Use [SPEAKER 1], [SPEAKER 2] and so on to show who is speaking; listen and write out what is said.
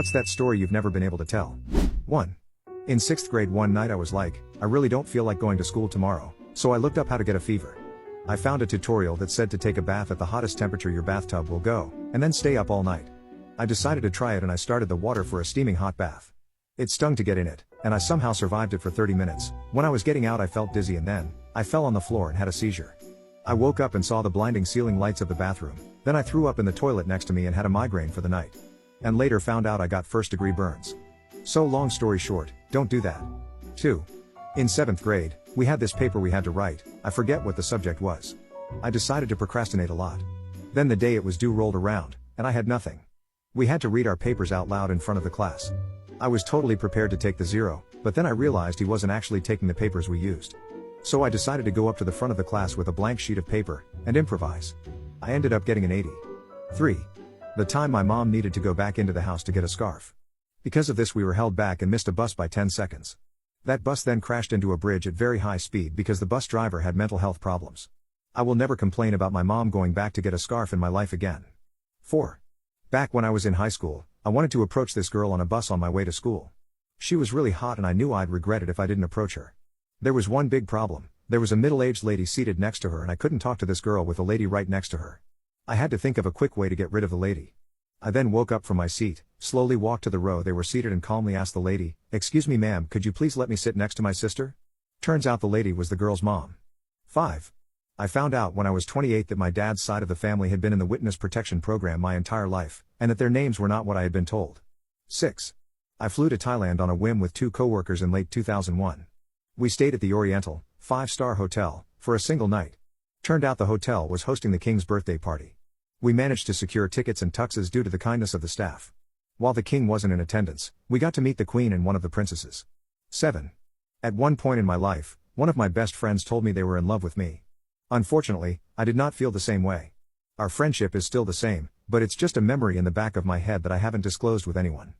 [SPEAKER 1] What's that story you've never been able to tell? 1. In 6th grade one night I was like, I really don't feel like going to school tomorrow, so I looked up how to get a fever. I found a tutorial that said to take a bath at the hottest temperature your bathtub will go, and then stay up all night. I decided to try it and I started the water for a steaming hot bath. It stung to get in it, and I somehow survived it for 30 minutes. When I was getting out I felt dizzy and then, I fell on the floor and had a seizure. I woke up and saw the blinding ceiling lights of the bathroom, then I threw up in the toilet next to me and had a migraine for the night. And later found out I got first-degree burns. So long story short, don't do that. 2. In 7th grade, we had this paper we had to write, I forget what the subject was. I decided to procrastinate a lot. Then the day it was due rolled around, and I had nothing. We had to read our papers out loud in front of the class. I was totally prepared to take the 0, but then I realized he wasn't actually taking the papers we used. So I decided to go up to the front of the class with a blank sheet of paper, and improvise. I ended up getting an 80. 3. The time my mom needed to go back into the house to get a scarf. Because of this we were held back and missed a bus by 10 seconds. That bus then crashed into a bridge at very high speed because the bus driver had mental health problems. I will never complain about my mom going back to get a scarf in my life again. 4. Back when I was in high school, I wanted to approach this girl on a bus on my way to school. She was really hot and I knew I'd regret it if I didn't approach her. There was one big problem, there was a middle-aged lady seated next to her and I couldn't talk to this girl with a lady right next to her. I had to think of a quick way to get rid of the lady. I then woke up from my seat, slowly walked to the row they were seated and calmly asked the lady, "Excuse me ma'am, could you please let me sit next to my sister?" Turns out the lady was the girl's mom. 5. I found out when I was 28 that my dad's side of the family had been in the witness protection program my entire life, and that their names were not what I had been told. 6. I flew to Thailand on a whim with 2 coworkers in late 2001. We stayed at the Oriental, 5-star hotel, for a single night. Turned out the hotel was hosting the king's birthday party. We managed to secure tickets and tuxes due to the kindness of the staff. While the king wasn't in attendance, we got to meet the queen and one of the princesses. 7. At one point in my life, one of my best friends told me they were in love with me. Unfortunately, I did not feel the same way. Our friendship is still the same, but it's just a memory in the back of my head that I haven't disclosed with anyone.